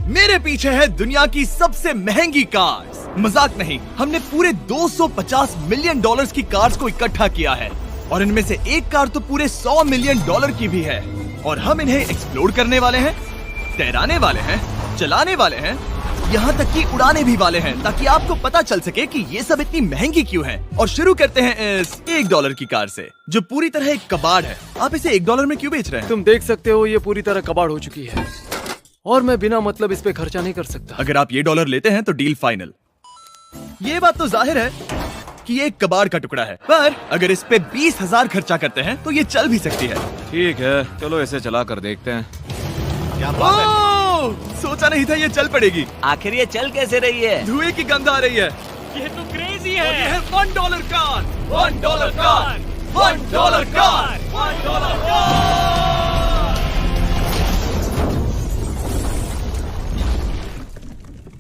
मेरे पीछे है दुनिया की सबसे महंगी कार्स। मजाक नहीं, हमने पूरे 250 मिलियन डॉलर्स की कार्स को इकट्ठा किया है और इनमें से एक कार तो पूरे 100 मिलियन डॉलर की भी है। और हम इन्हें एक्सप्लोर करने वाले हैं, तैराने वाले हैं, चलाने वाले हैं, यहाँ तक कि उड़ाने भी वाले हैं, ताकि आपको पता चल सके कि ये सब इतनी महंगी क्यों है। और शुरू करते हैं इस $1 की कार से, जो पूरी तरह एक कबाड़ है। आप इसे $1 में क्यों बेच रहे हैं? तुम देख सकते हो ये पूरी तरह कबाड़ हो चुकी है और मैं बिना मतलब इस पे खर्चा नहीं कर सकता। अगर आप ये डॉलर लेते हैं तो डील फाइनल। ये बात तो जाहिर है कि ये एक कबाड़ का टुकड़ा है, पर अगर इस पे 20,000 खर्चा करते हैं तो ये चल भी सकती है। ठीक है, चलो इसे चला कर देखते हैं। क्या बात है? सोचा नहीं था ये चल पड़ेगी। आखिर ये चल कैसे रही है? धुएं की गंध आ रही है। ये तो क्रेजी है। और ये है $1 कार, $1 कार, $1 कार, $1 कार।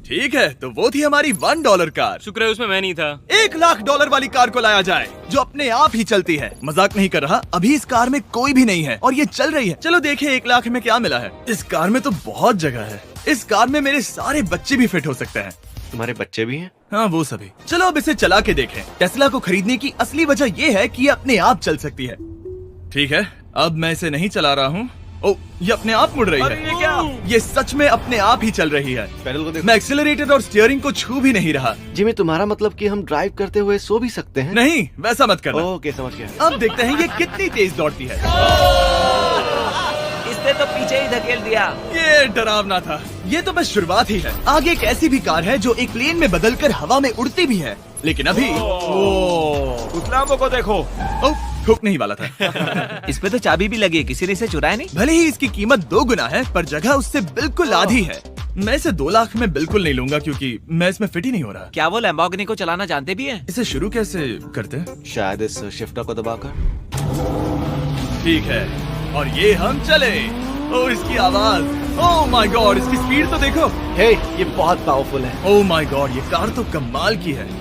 ठीक है, तो वो थी हमारी $1 कार। शुक्र है उसमें मैं नहीं था। $1,00,000 वाली कार को लाया जाए, जो अपने आप ही चलती है। मजाक नहीं कर रहा, अभी इस कार में कोई भी नहीं है और ये चल रही है। चलो देखें 1,00,000 में क्या मिला है। इस कार में तो बहुत जगह है। इस कार में मेरे सारे बच्चे भी फिट हो सकते हैं। तुम्हारे बच्चे भी हैं? हाँ, वो सभी। चलो अब इसे चला के देखें। टेस्ला को खरीदने की असली वजह ये है कि ये अपने आप चल सकती है। ठीक है, अब मैं इसे नहीं चला रहा हूँ। ओ, ये अपने आप मुड़ रही है। ये क्या? ये सच में अपने आप ही चल रही है। पैडल को देखो। मैं एक्सेलरेटर और स्टीयरिंग को छू भी नहीं रहा। जिमी, तुम्हारा मतलब कि हम ड्राइव करते हुए सो भी सकते हैं? नहीं, वैसा मत करना। ओके, समझ गया। अब देखते हैं ये कितनी तेज दौड़ती है। इसने तो पीछे ही धकेल दिया। ये डरावना था। ये तो बस शुरुआत ही है। आगे एक ऐसी भी कार है जो एक प्लेन में बदलकर हवा में उड़ती भी है, लेकिन अभी उस लैम्बो को देखो। ठोकने ही वाला था। इस पे तो चाबी भी लगी है, किसी ने इसे चुराया नहीं। भले ही इसकी कीमत 2 गुना है, पर जगह उससे बिल्कुल आधी है। मैं इसे 2 लाख में बिल्कुल नहीं लूंगा, क्योंकि मैं इसमें फिट ही नहीं हो रहा। क्या वो लैम्बोर्गिनी को चलाना जानते भी हैं? इसे शुरू कैसे करते हैं? शायद इस शिफ्टर को दबाकर। ठीक है, और ये हम चले। ओ, इसकी आवाज, ओह माय गॉड, इसकी स्पीड तो देखो। हे, ये बहुत पावरफुल है। ओह माय गॉड, ये कार तो कमाल की है।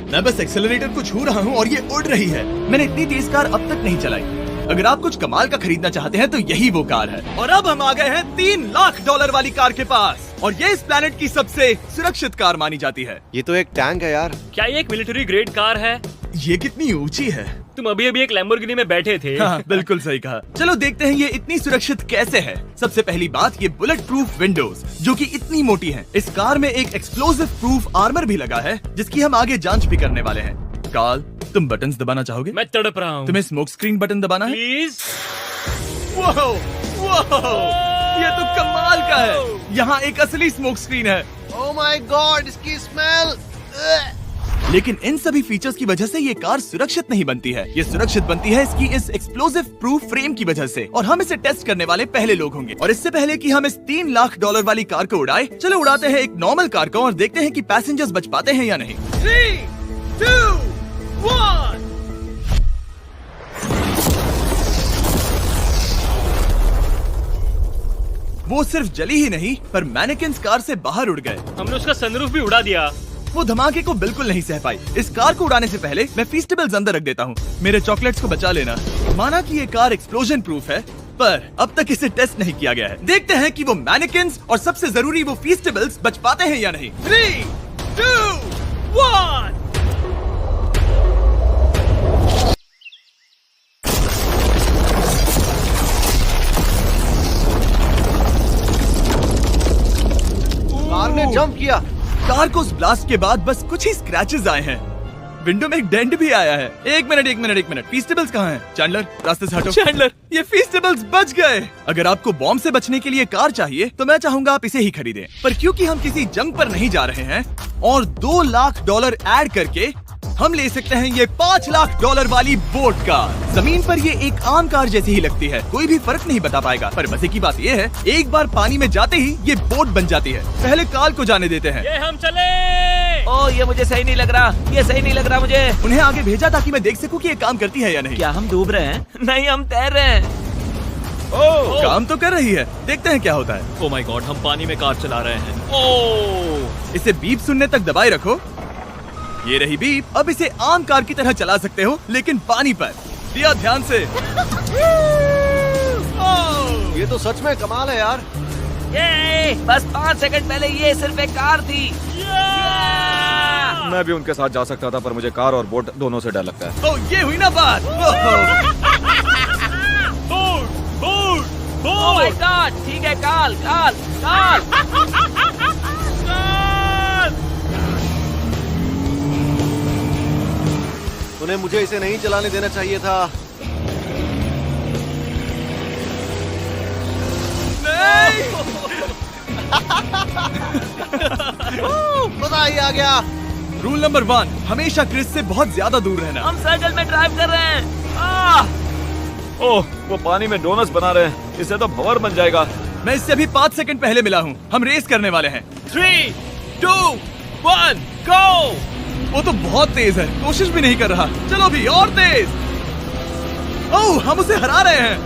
मैं बस एक्सेलरेटर को छू रहा हूँ और ये उड़ रही है। मैंने इतनी तेज कार अब तक नहीं चलाई। अगर आप कुछ कमाल का खरीदना चाहते हैं तो यही वो कार है। और अब हम आ गए हैं $3,00,000 वाली कार के पास, और ये इस प्लेनेट की सबसे सुरक्षित कार मानी जाती है। ये तो एक टैंक है यार। क्या ये एक मिलिट्री ग्रेड कार है? ये कितनी ऊंची है। तुम अभी अभी एक लैम्बोर्गिनी में बैठे थे। हाँ, बिल्कुल सही कहा। चलो देखते हैं ये इतनी सुरक्षित कैसे है। सबसे पहली बात, ये बुलेट प्रूफ विंडोज, जो कि इतनी मोटी हैं। इस कार में एक एक्सप्लोसिव प्रूफ आर्मर भी लगा है, जिसकी हम आगे जांच भी करने वाले हैं। कार्ल, तुम बटन्स दबाना चाहोगे? मैं तड़प रहा हूँ। तुम्हें स्मोक स्क्रीन बटन दबाना है? प्लीज। वाओ, वाओ, ये तो कमाल का है। यहाँ एक असली स्मोक स्क्रीन है। ओह माय गॉड, इसकी स्मेल। लेकिन इन सभी फीचर्स की वजह से ये कार सुरक्षित नहीं बनती है। ये सुरक्षित बनती है इसकी इस एक्सप्लोसिव प्रूफ फ्रेम की वजह से, और हम इसे टेस्ट करने वाले पहले लोग होंगे। और इससे पहले कि हम इस $3,00,000 वाली कार को उड़ाए, चलो उड़ाते हैं एक नॉर्मल कार को और देखते हैं कि पैसेंजर्स बच पाते हैं या नहीं। 3, 2, 1। वो सिर्फ जली ही नहीं, पर मैनेकिन्स कार से बाहर उड़ गए। हमने उसका सनरूफ भी उड़ा दिया। वो धमाके को बिल्कुल नहीं सह पाई। इस कार को उड़ाने से पहले मैं फीस्टेबल्स अंदर रख देता हूँ। मेरे चॉकलेट्स को बचा लेना। माना कि ये कार एक्सप्लोजन प्रूफ है, पर अब तक इसे टेस्ट नहीं किया गया है। देखते हैं कि वो मैनेकिन्स और सबसे जरूरी वो फीस्टेबल्स बच पाते हैं या नहीं। 3, 2, 1। कार ने जंप किया। कार को उस ब्लास्ट के बाद बस कुछ ही स्क्रैचेस आए हैं। विंडो में एक डेंट भी आया है। एक मिनट, फीस्टेबल्स कहाँ हैं? चैंडलर, रास्ते से हटो। चैंडलर, ये फीस्टेबल्स बच गए। अगर आपको बॉम्ब से बचने के लिए कार चाहिए तो मैं चाहूंगा आप इसे ही खरीदें। पर क्योंकि हम किसी जंग पर नहीं जा रहे हैं और $2,00,000 ऐड करके हम ले सकते हैं ये $5,00,000 वाली बोट कार। जमीन पर ये एक आम कार जैसी ही लगती है, कोई भी फर्क नहीं बता पाएगा। पर मजे की बात ये है, एक बार पानी में जाते ही ये बोट बन जाती है। पहले कार्ल को जाने देते हैं। ये हम चले। ओह, ये मुझे सही नहीं लग रहा। ये सही नहीं लग रहा मुझे। उन्हें आगे भेजा ताकि मैं देख सकूं कि ये काम करती है या नहीं। क्या हम डूब रहे हैं? नहीं, हम तैर रहे हैं। ओह, काम तो कर रही है। देखते हैं क्या होता है। ओह माय गॉड, हम पानी में कार चला रहे हैं। ओह, इसे बीप सुनने तक दबाए रखो। ये रही बीप। अब इसे आम कार की तरह चला सकते हो, लेकिन पानी पर। दिया ध्यान से। ये तो सच में कमाल है यार। ये बस 5 सेकंड पहले ये सिर्फ एक कार थी। मैं भी उनके साथ जा सकता था, पर मुझे कार और बोट दोनों से डर लगता है। तो ये हुई ना बात। ओह माय गॉड, ठीक है, काल काल काल। उन्हें मुझे इसे नहीं चलाने देना चाहिए था। मजा ही आ गया। रूल नंबर 1, हमेशा क्रिस से बहुत ज्यादा दूर रहना। हम सर्कल में ड्राइव कर रहे हैं। ओह, वो पानी में डोनट्स बना रहे हैं। इससे तो भंवर बन जाएगा। मैं इससे अभी 5 सेकंड पहले मिला हूँ। हम रेस करने वाले हैं। 3, 2, 1, गो। वो तो बहुत तेज है, कोशिश भी नहीं कर रहा। चलो भी और तेज। ओह, हम उसे हरा रहे हैं।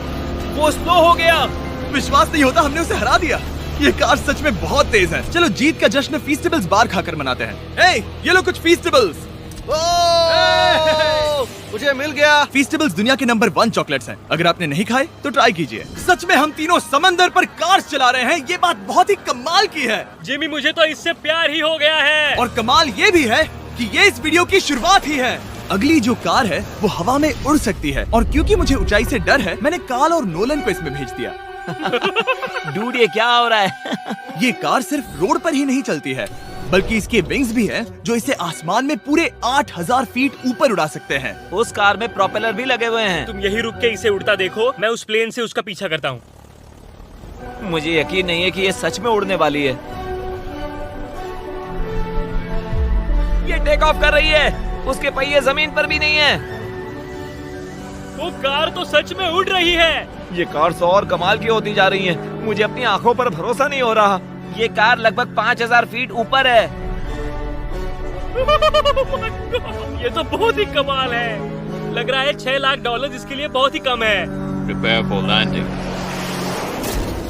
वो स्लो हो गया। विश्वास नहीं होता, हमने उसे हरा दिया। ये कार सच में बहुत तेज है। चलो जीत का जश्न फीस्टेबल्स बार खाकर मनाते हैं। ए, ये लो कुछ फीस्टेबल्स। मुझे मिल गया। फीस्टेबल्स दुनिया के नंबर 1 चॉकलेट्स हैं। अगर आपने नहीं खाए तो ट्राई कीजिए। सच में हम तीनों समंदर पर कार्स चला रहे हैं। ये बात बहुत ही कमाल की है। जिमी, मुझे तो इससे प्यार ही हो गया है। और कमाल ये भी है कि ये इस वीडियो की शुरुआत ही है। अगली जो कार है वो हवा में उड़ सकती है, और क्योंकि मुझे ऊंचाई से डर है, मैंने काल और नोलन को इसमें भेज दिया। डूड, ये क्या हो रहा है? ये कार सिर्फ रोड पर ही नहीं चलती है, बल्कि इसके विंग्स भी हैं, जो इसे आसमान में पूरे 8000 फीट ऊपर उड़ा सकते हैं। उस कार में प्रोपेलर भी लगे हुए हैं। तुम यही रुक के इसे उड़ता देखो, मैं उस प्लेन से उसका पीछा करता हूँ। मुझे यकीन नहीं है कि ये सच में उड़ने वाली है। ये टेक ऑफ कर रही है। उसके पहिए जमीन पर भी नहीं है। वो कार तो सच में उड़ रही है। ये कार तो और कमाल की होती जा रही है। मुझे अपनी आंखों पर भरोसा नहीं हो रहा। ये कार लगभग 5000 फीट ऊपर है। ये तो बहुत ही कमाल है। लग रहा है $6 लाख इसके लिए बहुत ही कम है। Prepare for landing.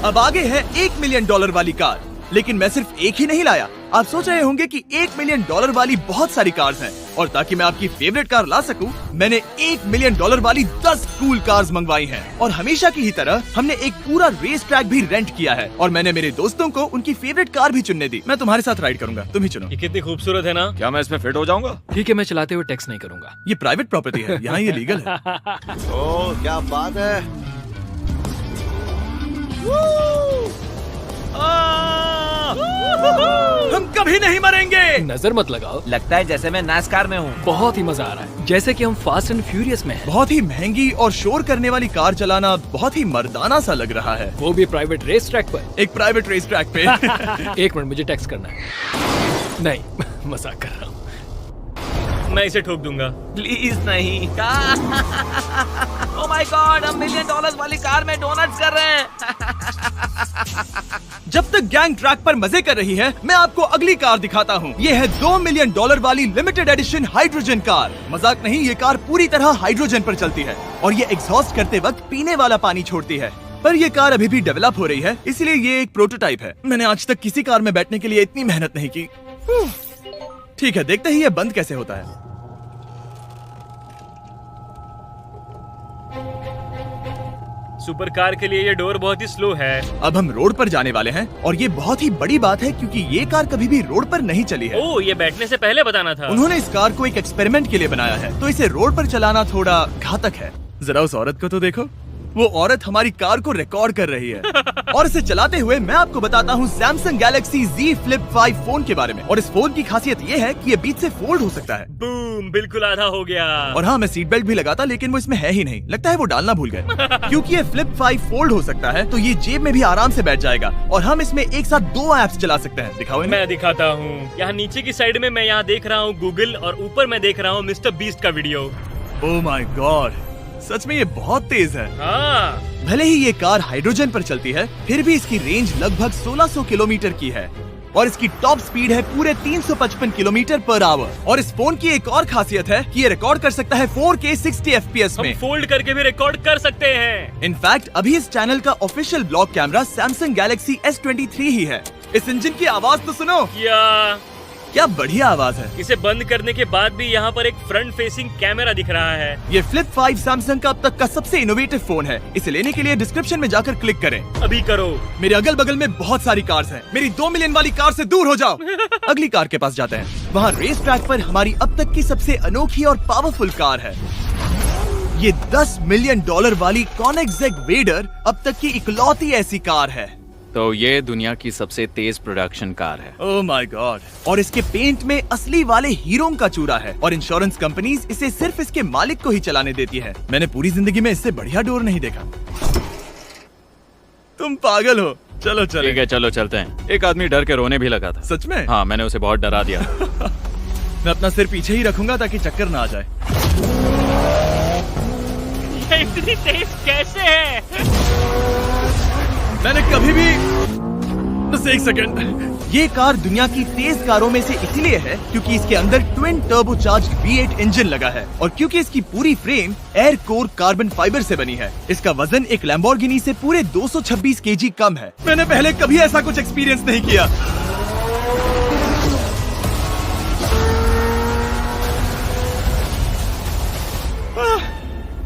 अब आगे है $1 मिलियन वाली कार। लेकिन मैं सिर्फ एक ही नहीं लाया। आप सोच रहे होंगे कि $1 मिलियन वाली बहुत सारी कार्स हैं, और ताकि मैं आपकी फेवरेट कार ला सकूं, मैंने $1 मिलियन वाली 10 कूल कार्स मंगवाई हैं। और हमेशा की ही तरह हमने एक पूरा रेस ट्रैक भी रेंट किया है, और मैंने मेरे दोस्तों को उनकी फेवरेट कार भी चुनने दी। मैं तुम्हारे साथ राइड करूंगा, तुम ही चुनो। ये कितनी खूबसूरत है ना। क्या मैं इसमें फिट हो जाऊंगा? ठीक है, मैं चलाते हुए टेक्स्ट नहीं करूंगा। ये प्राइवेट प्रॉपर्टी है, यहाँ ये लीगल है। ओह, क्या बात है। हम कभी नहीं मरेंगे। नजर मत लगाओ। लगता है जैसे मैं नासकार में हूँ। बहुत ही मजा आ रहा है, जैसे कि हम फास्ट एंड फ्यूरियस में हैं। बहुत ही महंगी और शोर करने वाली कार चलाना बहुत ही मर्दाना सा लग रहा है। वो भी प्राइवेट रेस ट्रैक पर। एक प्राइवेट रेस ट्रैक पे। 1 मिनट, मुझे टेक्स्ट करना है। नहीं, मजाक कर रहा हूँ। मैं इसे ठोक दूंगा। प्लीज नहीं। ओह माय गॉड, हम $1 मिलियन वाली कार में डोनट्स कर रहे हैं। जब तक गैंग ट्रैक पर मजे कर रही है, मैं आपको अगली कार दिखाता हूँ। ये है $2 मिलियन वाली लिमिटेड एडिशन हाइड्रोजन कार। मजाक नहीं, ये कार पूरी तरह हाइड्रोजन पर चलती है, और ये एग्जॉस्ट करते वक्त पीने वाला पानी छोड़ती है। पर ये कार अभी भी डेवलप हो रही है, इसलिए ये एक प्रोटोटाइप है। मैंने आज तक किसी कार में बैठने के लिए इतनी मेहनत नहीं की। ठीक है, देखते ही ये बंद कैसे होता है। सुपर कार के लिए ये डोर बहुत ही स्लो है। अब हम रोड पर जाने वाले हैं, और ये बहुत ही बड़ी बात है क्योंकि ये कार कभी भी रोड पर नहीं चली है। ओह, ये बैठने से पहले बताना था। उन्होंने इस कार को एक एक्सपेरिमेंट के लिए बनाया है, तो इसे रोड पर चलाना थोड़ा घातक है। जरा उस औरत को तो देखो। वो औरत हमारी कार को रिकॉर्ड कर रही है। और इसे चलाते हुए मैं आपको बताता हूँ Samsung Galaxy Z Flip 5 phone के बारे में। और इस फोन की खासियत ये है कि ये बीच से फोल्ड हो सकता है। बूम, बिल्कुल आधा हो गया। और हाँ, मैं सीट बेल्ट भी लगाता, लेकिन वो इसमें है ही नहीं। लगता है वो डालना भूल गए। क्योंकि ये Flip 5 फोल्ड हो सकता है, तो ये जेब में भी आराम से बैठ जाएगा, और हम इसमें एक साथ 2 ऐप्स चला सकते हैं। दिखाओ इन्हें। मैं दिखाता हूँ। यहाँ नीचे की साइड में मैं यहाँ देख रहा हूँ गूगल, और ऊपर मैं देख रहा हूँ मिस्टर बीस्ट का वीडियो। ओह माय गॉड, सच में ये बहुत तेज है। हाँ, भले ही ये कार हाइड्रोजन पर चलती है, फिर भी इसकी रेंज लगभग 1600 किलोमीटर की है, और इसकी टॉप स्पीड है पूरे 355 किलोमीटर पर आवर। और इस फोन की एक और खासियत है कि ये रिकॉर्ड कर सकता है 4K 60 FPS हम में। फोल्ड करके भी रिकॉर्ड कर सकते हैं। इनफैक्ट अभी इस चैनल का official blog camera Samsung Galaxy S23 ही है। इस इंजन की आवाज तो सुनो। या क्या बढ़िया आवाज है। इसे बंद करने के बाद भी यहाँ पर एक फ्रंट फेसिंग कैमरा दिख रहा है। ये फ्लिप 5 सैमसंग का अब तक का सबसे इनोवेटिव फोन है। इसे लेने के लिए डिस्क्रिप्शन में जाकर क्लिक करें। अभी करो। मेरे अगल बगल में बहुत सारी कार्स हैं। मेरी 2 मिलियन वाली कार से दूर हो जाओ। अगली कार के पास जाते हैं। वहाँ रेस ट्रैक पर हमारी अब तक की सबसे अनोखी और पावरफुल कार है। ये $10 मिलियन वाली कॉनिग्सेग वेडर अब तक की इकलौती ऐसी कार है। तो ये दुनिया की सबसे तेज प्रोडक्शन कार है। Oh my God. और इसके पेंट में असली वाले हीरो का चूरा है और इंश्योरेंस कंपनीज इसे सिर्फ इसके मालिक को ही चलाने देती है। मैंने पूरी जिंदगी में इससे बढ़िया डोर नहीं देखा। तुम पागल हो। चलो चलो। ठीक है, चलो चलते हैं। एक आदमी डर के रोने भी लगा था। सच में? हाँ, मैंने उसे बहुत डरा दिया। मैं अपना सिर पीछे ही रखूंगा ताकि चक्कर ना आ जाए। ये इतनी तेज कैसे है? मैंने कभी भी बस एक सेकंड। ये कार दुनिया की तेज कारों में से इसलिए है क्योंकि इसके अंदर ट्विन टर्बोचार्ज्ड V8 इंजन लगा है और क्योंकि इसकी पूरी frame air core carbon fibre से बनी है। इसका वजन एक लैम्बोर्गिनी से पूरे 226 केजी कम है। मैंने पहले कभी ऐसा कुछ एक्सपीरियंस नहीं किया।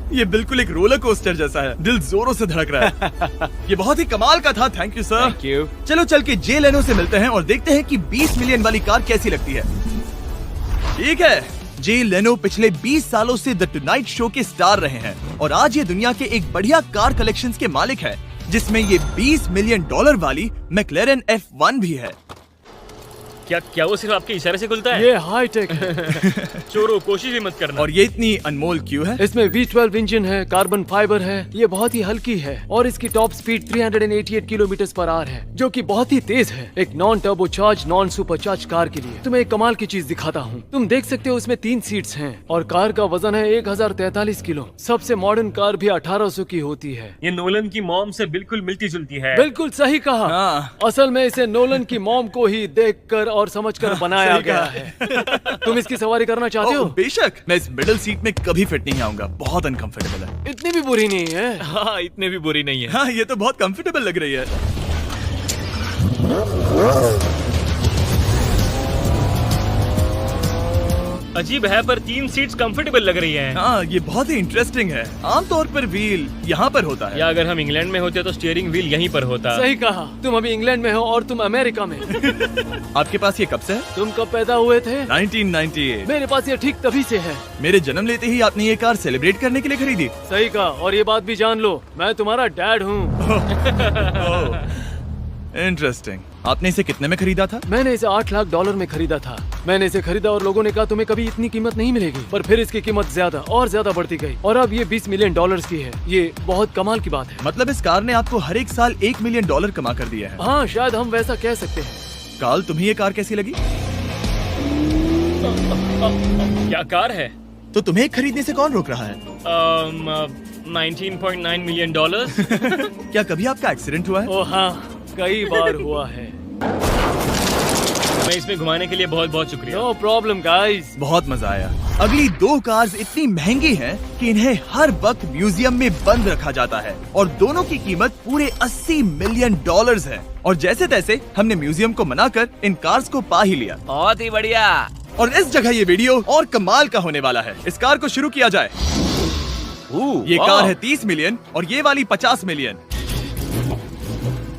ये बिल्कुल एक रोलर कोस्टर जैसा है। दिल जोरों से धड़क रहा है। ये बहुत ही कमाल का था। Thank you sir. Thank you. चलो चल के जे लेनो से मिलते हैं और देखते हैं कि 20 मिलियन वाली कार कैसी लगती है। ठीक है, जे लेनो पिछले 20 सालों से द टुनाइट शो के स्टार रहे हैं और आज ये दुनिया के एक बढ़िया कार कलेक्शंस के मालिक है, जिसमें ये $20 मिलियन वाली मैक्लेरन F1 भी है। क्या वो सिर्फ आपके इशारे से खुलता है? ये हाई टेक है। चोरों, कोशिश भी मत करना। और ये इतनी अनमोल क्यों है? इसमें V12 इंजन है, कार्बन फाइबर है, ये बहुत ही हल्की है और इसकी top speed 388 kilometre per hour है, जो कि बहुत ही तेज है एक non turbocharge non supercharge car के लिए। तुम्हें एक कमाल की चीज दिखाता हूँ। तुम देख सकते हो उसमें 3 सीट्स हैं और कार का वजन है 1043 किलो। सबसे मॉडर्न कार भी 1800 की होती है। ये नोलन की मॉम से बिल्कुल मिलती जुलती है। बिल्कुल सही कहा। हाँ। असल में इसे नोलन की मॉम को ही देखकर और समझकर बनाया सही गया कहा। है। तुम इसकी सवारी करना चाहते हो? बेशक। मैं इस मिडिल सीट में कभी फिट नहीं आऊंगा। बहुत अनकंफर्टेबल है। इतनी भी बुरी नहीं है। हाँ, इतने भी बुरी नहीं है। हाँ, ये तो बहुत कंफर्टेबल लग रही है। अजीब है पर 3 सीट्स कंफर्टेबल लग रही हैं। हाँ, ये बहुत ही इंटरेस्टिंग है। आमतौर पर व्हील यहाँ पर होता है। या अगर हम इंग्लैंड में होते तो स्टीयरिंग व्हील यहीं पर होता। सही कहा। तुम अभी इंग्लैंड में हो और तुम अमेरिका में। आपके पास ये कब से है? तुम कब पैदा हुए थे? 1998। मेरे पास ये ठीक तभी से है। मेरे जन्म लेते ही आपने ये कार सेलिब्रेट करने के लिए खरीदी। सही कहा। और ये बात भी जान लो, मैं तुम्हारा डैड हूँ। इंटरेस्टिंग। आपने इसे कितने में खरीदा था? मैंने इसे $8 लाख में खरीदा था। मैंने इसे खरीदा और लोगों ने कहा तुम्हें कभी इतनी कीमत नहीं मिलेगी, पर फिर इसकी कीमत ज्यादा और ज्यादा बढ़ती गई और अब ये $20 मिलियन की है। ये बहुत कमाल की बात है। मतलब इस कार ने आपको हर एक साल $1 मिलियन कमा कर दिया है। हाँ, शायद हम वैसा कह सकते हैं। काल, तुम्हें ये कार कैसी लगी? क्या कार है? तो तुम्हें खरीदने से कौन रोक रहा है? 19.9 मिलियन डॉलर। क्या कभी आपका एक्सीडेंट हुआ है? ओ हाँ, कई बार हुआ है। मैं इसमें घुमाने के लिए बहुत बहुत शुक्रिया। No problem guys. बहुत मजा आया। अगली 2 कार्स इतनी महंगी हैं कि इन्हें हर वक्त म्यूजियम में बंद रखा जाता है और दोनों की कीमत पूरे $80 मिलियन है। और जैसे तैसे हमने म्यूजियम को मनाकर इन कार्स को पा ही लिया। बहुत ही बढ़िया। और इस जगह ये वीडियो और कमाल का होने वाला है। इस कार को शुरू किया जाए। ये कार है 30 मिलियन और ये वाली 50 मिलियन।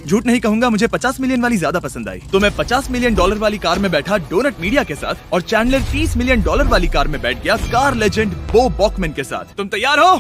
झूठ नहीं कहूंगा, मुझे 50 मिलियन वाली ज्यादा पसंद आई। तो मैं $50 मिलियन वाली कार में बैठा डोनट मीडिया के साथ और चैंडलर $30 मिलियन वाली कार में बैठ गया कार लेजेंड बो बॉकमैन के साथ। तुम तैयार हो?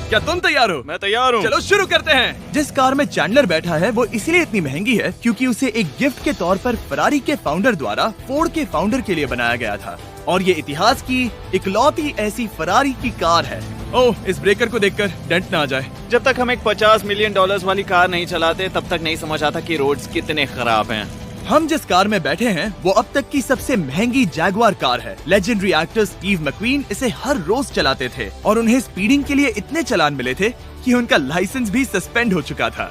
क्या तुम तैयार हो? मैं तैयार हूँ। चलो शुरू करते हैं। जिस कार में चैंडलर बैठा है वो इसलिए इतनी महंगी है क्योंकि उसे एक गिफ्ट के तौर पर फरारी के फाउंडर द्वारा फोर्ड के फाउंडर के लिए बनाया गया था और ये इतिहास की इकलौती ऐसी फरारी की कार है। ओह, इस ब्रेकर को देखकर डेंट ना आ जाए। जब तक हम एक $50 मिलियन वाली कार नहीं चलाते तब तक नहीं समझ आता कि रोड्स कितने खराब हैं। हम जिस कार में बैठे हैं वो अब तक की सबसे महंगी जैगुआर कार है। लेजेंडरी एक्टर स्टीव मैक्वीन इसे हर रोज चलाते थे और उन्हें स्पीडिंग के लिए इतने चालान मिले थे कि उनका लाइसेंस भी सस्पेंड हो चुका था।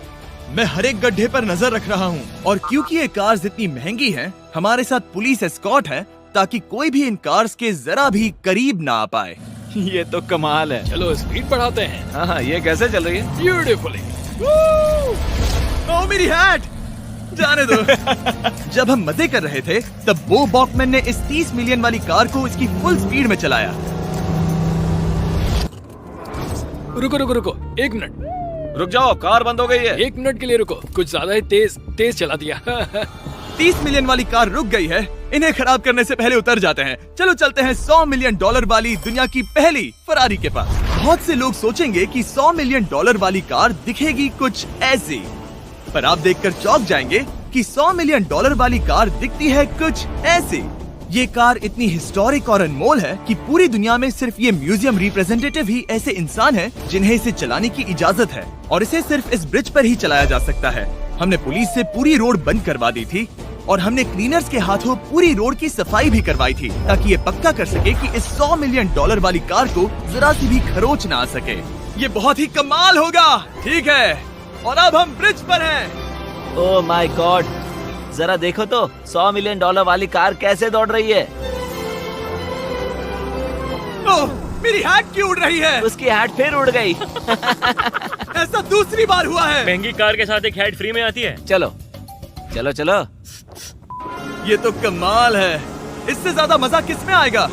मैं हर एक गड्ढे पर नजर रख रहा हूँ और क्योंकि ये कार्स इतनी महंगी हैं, हमारे साथ पुलिस एस्कॉर्ट है ताकि कोई भी इन कार्स के जरा भी करीब ना आ पाए। ये तो कमाल है। चलो स्पीड बढ़ाते हैं। हाँ, ये कैसे चल रही है? ब्यूटीफुली। ओह, मेरी हैट! जाने दो। जब हम मजे कर रहे थे तब बो बॉकमैन ने इस 30 मिलियन वाली कार को इसकी फुल स्पीड में चलाया। रुको रुको रुको, 1 मिनट। रुक जाओ, कार बंद हो गई है। 1 मिनट के लिए रुको, कुछ ज्यादा ही तेज चला दिया। 30 मिलियन वाली कार रुक गई है। इन्हें खराब करने से पहले उतर जाते हैं। चलो चलते हैं $100 मिलियन वाली दुनिया की पहली फरारी के पास। बहुत से लोग सोचेंगे कि $100 मिलियन वाली कार दिखेगी कुछ ऐसी, पर आप देखकर चौंक जाएंगे कि $100 मिलियन वाली कार दिखती है कुछ ऐसी। ये कार इतनी हिस्टोरिक और अनमोल है कि पूरी दुनिया में सिर्फ ये म्यूजियम रिप्रेजेंटेटिव ही ऐसे इंसान हैं जिन्हें इसे चलाने की इजाजत है, और इसे सिर्फ इस ब्रिज पर ही चलाया जा सकता है। हमने पुलिस से पूरी रोड बंद करवा दी थी और हमने क्लीनर्स के हाथों पूरी रोड की सफाई भी करवाई थी, ताकि ये पक्का कर सके कि इस $100 मिलियन वाली कार को जरा सी भी खरोच ना आ सके। ये बहुत ही कमाल होगा, ठीक है? और अब हम ब्रिज पर हैं। ओह माय गॉड, जरा देखो तो $100 मिलियन वाली कार कैसे दौड़ रही है। ओह, मेरी हैट क्यों उड़ रही है? उसकी हैट फिर उड़ गई। ऐसा दूसरी बार हुआ है। महंगी कार के साथ एक हेड फ्री में आती है। चलो चलो चलो। ये तो कमाल है। इससे ज्यादा मजा किसमें आएगा?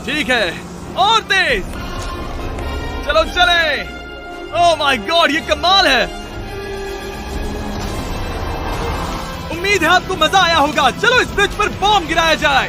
ठीक है, और तेज। चलो चले। ओह माय गॉड, ये कमाल है। उम्मीद है आपको मजा आया होगा। चलो इस ब्रिज पर बॉम्ब गिराया जाए।